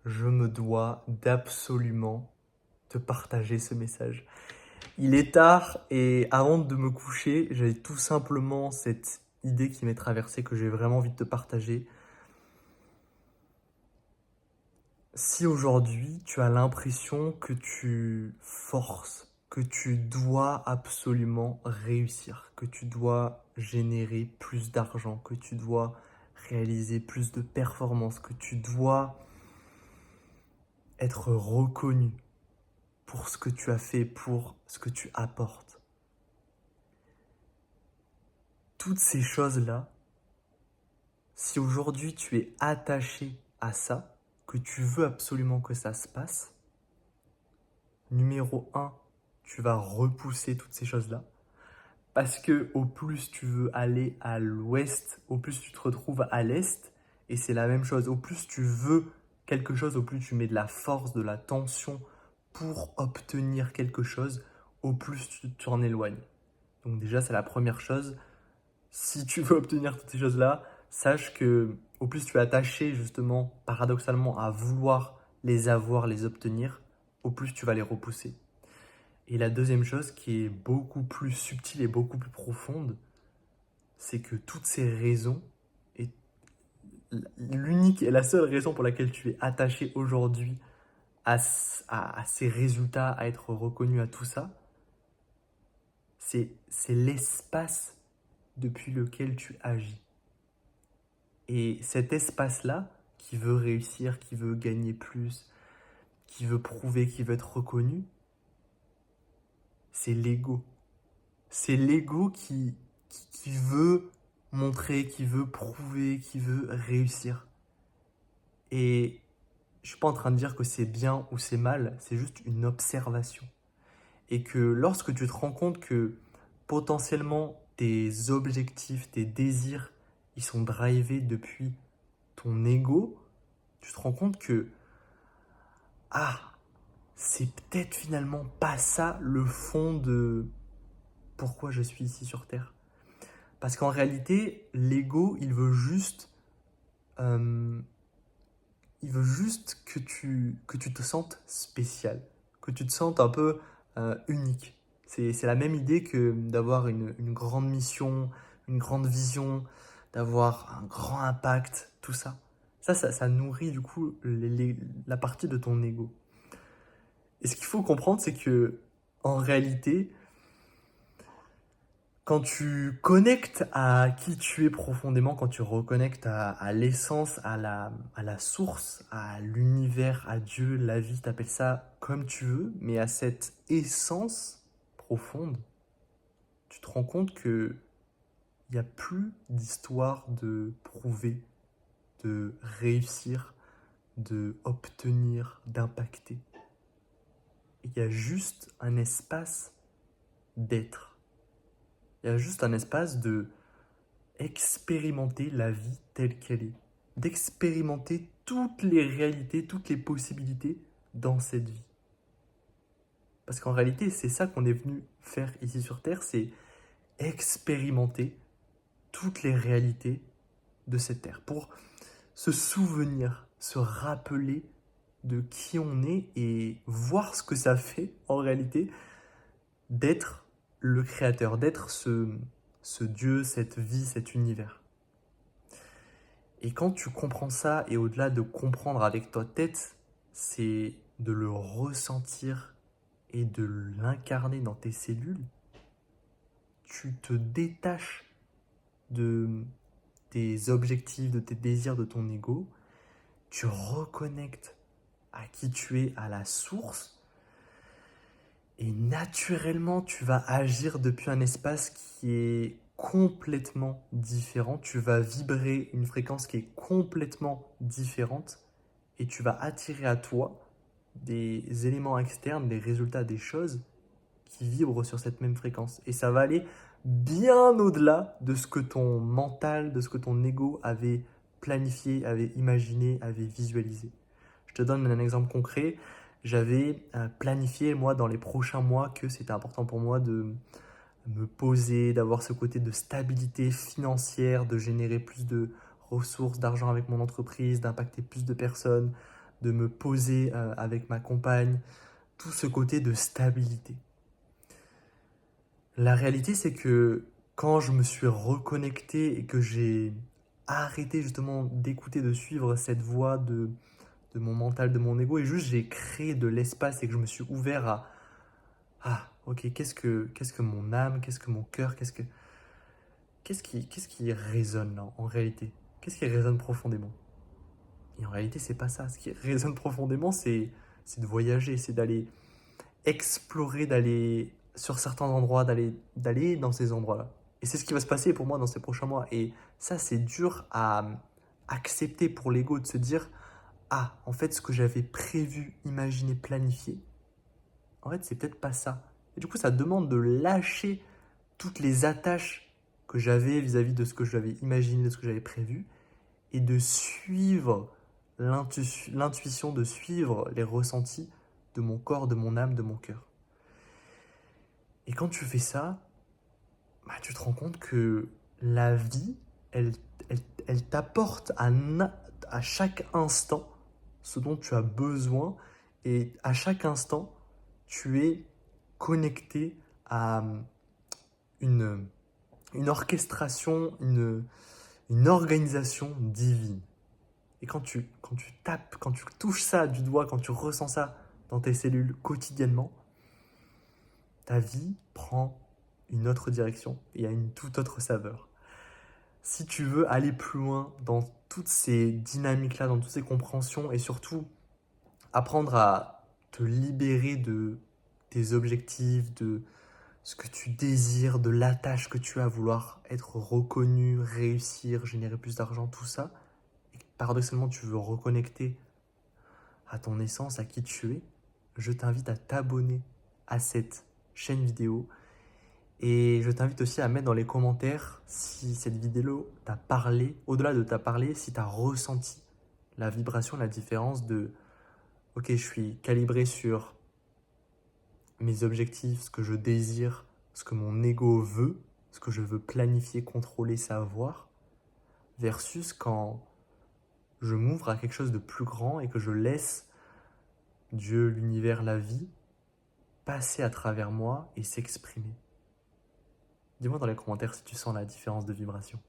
je me dois d'absolument te partager ce message. Il est tard et avant de me coucher, j'ai tout simplement cette idée qui m'est traversée que j'ai vraiment envie de te partager. Si aujourd'hui tu as l'impression que tu forces, que tu dois absolument réussir, que tu dois générer plus d'argent, que tu dois réaliser plus de performances, que tu dois être reconnu pour ce que tu as fait, pour ce que tu apportes. Toutes ces choses-là, si aujourd'hui tu es attaché à ça, que tu veux absolument que ça se passe, numéro un, tu vas repousser toutes ces choses-là. Parce que au plus tu veux aller à l'ouest, au plus tu te retrouves à l'est. Et c'est la même chose. Au plus tu veux quelque chose, au plus tu mets de la force, de la tension pour obtenir quelque chose, au plus tu t'en éloignes. Donc déjà, c'est la première chose. Si tu veux obtenir toutes ces choses-là, sache que au plus tu es attaché justement, paradoxalement, à vouloir les avoir, les obtenir, au plus tu vas les repousser. Et la deuxième chose qui est beaucoup plus subtile et beaucoup plus profonde, c'est que toutes ces raisons, et l'unique et la seule raison pour laquelle tu es attaché aujourd'hui à ces résultats, à être reconnu à tout ça, c'est l'espace depuis lequel tu agis. Et cet espace-là, qui veut réussir, qui veut gagner plus, qui veut prouver, qui veut être reconnu, c'est l'ego. C'est l'ego qui veut montrer, qui veut prouver, qui veut réussir. Et je ne suis pas en train de dire que c'est bien ou c'est mal, c'est juste une observation. Et que lorsque tu te rends compte que potentiellement tes objectifs, tes désirs, ils sont drivés depuis ton ego, tu te rends compte que, ah, c'est peut-être finalement pas ça le fond de pourquoi je suis ici sur Terre. Parce qu'en réalité, l'ego, euh, il veut juste que tu te sentes spécial, que tu te sentes un peu unique. C'est la même idée que d'avoir une grande mission, une grande vision, d'avoir un grand impact, tout ça. Ça nourrit du coup la partie de ton ego. Et ce qu'il faut comprendre, c'est que en réalité, quand tu connectes à qui tu es profondément, quand tu reconnectes à l'essence, à la source, à l'univers, à Dieu, la vie, t'appelles ça comme tu veux, mais à cette essence profonde, tu te rends compte que il n'y a plus d'histoire de prouver, de réussir, de obtenir, d'impacter. Il y a juste un espace d'être. Il y a juste un espace de expérimenter la vie telle qu'elle est, d'expérimenter toutes les réalités, toutes les possibilités dans cette vie. Parce qu'en réalité, c'est ça qu'on est venu faire ici sur Terre, c'est expérimenter toutes les réalités de cette Terre, pour se souvenir, se rappeler de qui on est et voir ce que ça fait en réalité d'être le créateur, d'être ce Dieu, cette vie, cet univers. Et quand tu comprends ça, et au-delà de comprendre avec ta tête, c'est de le ressentir et de l'incarner dans tes cellules, tu te détaches de tes objectifs, de tes désirs, de ton ego, tu reconnectes à qui tu es, à la source, et naturellement tu vas agir depuis un espace qui est complètement différent, tu vas vibrer une fréquence qui est complètement différente et tu vas attirer à toi des éléments externes, des résultats, des choses qui vibrent sur cette même fréquence. Et ça va aller bien au-delà de ce que ton mental, de ce que ton ego avait planifié, avait imaginé, avait visualisé. Je te donne un exemple concret. J'avais planifié, moi, dans les prochains mois, que c'était important pour moi de me poser, d'avoir ce côté de stabilité financière, de générer plus de ressources, d'argent avec mon entreprise, d'impacter plus de personnes, de me poser avec ma compagne, tout ce côté de stabilité. La réalité, c'est que quand je me suis reconnecté et que j'ai arrêté justement d'écouter, de suivre cette voie de mon mental, de mon ego, et juste j'ai créé de l'espace et que je me suis ouvert à ah, ok, qu'est-ce que mon âme, qu'est-ce que mon cœur, qu'est-ce qui résonne là, en réalité? Qu'est-ce qui résonne profondément? Et en réalité, c'est pas ça. Ce qui résonne profondément, c'est de voyager, c'est d'aller explorer, d'aller sur certains endroits, d'aller dans ces endroits-là. Et c'est ce qui va se passer pour moi dans ces prochains mois. Et ça, c'est dur à accepter pour l'ego de se dire, ah, en fait, ce que j'avais prévu, imaginé, planifié, en fait, c'est peut-être pas ça. Et du coup, ça demande de lâcher toutes les attaches que j'avais vis-à-vis de ce que j'avais imaginé, de ce que j'avais prévu, et de suivre l'intuition, de suivre les ressentis de mon corps, de mon âme, de mon cœur. Et quand tu fais ça, bah, tu te rends compte que la vie, elle t'apporte à chaque instant ce dont tu as besoin, et à chaque instant, tu es connecté à une, une orchestration, une organisation divine. Et quand tu tapes, quand tu touches ça du doigt, quand tu ressens ça dans tes cellules quotidiennement, ta vie prend une autre direction et a une toute autre saveur. Si tu veux aller plus loin dans toutes ces dynamiques-là, dans toutes ces compréhensions, et surtout apprendre à te libérer de tes objectifs, de ce que tu désires, de l'attache que tu as à vouloir être reconnu, réussir, générer plus d'argent, tout ça, et que paradoxalement tu veux reconnecter à ton essence, à qui tu es, je t'invite à t'abonner à cette chaîne vidéo. Et je t'invite aussi à mettre dans les commentaires si cette vidéo t'a parlé, au-delà de t'a parlé, si tu as ressenti la vibration, la différence de ok, je suis calibré sur mes objectifs, ce que je désire, ce que mon ego veut, ce que je veux planifier, contrôler, savoir, versus quand je m'ouvre à quelque chose de plus grand et que je laisse Dieu, l'univers, la vie passer à travers moi et s'exprimer. Dis-moi dans les commentaires si tu sens la différence de vibration.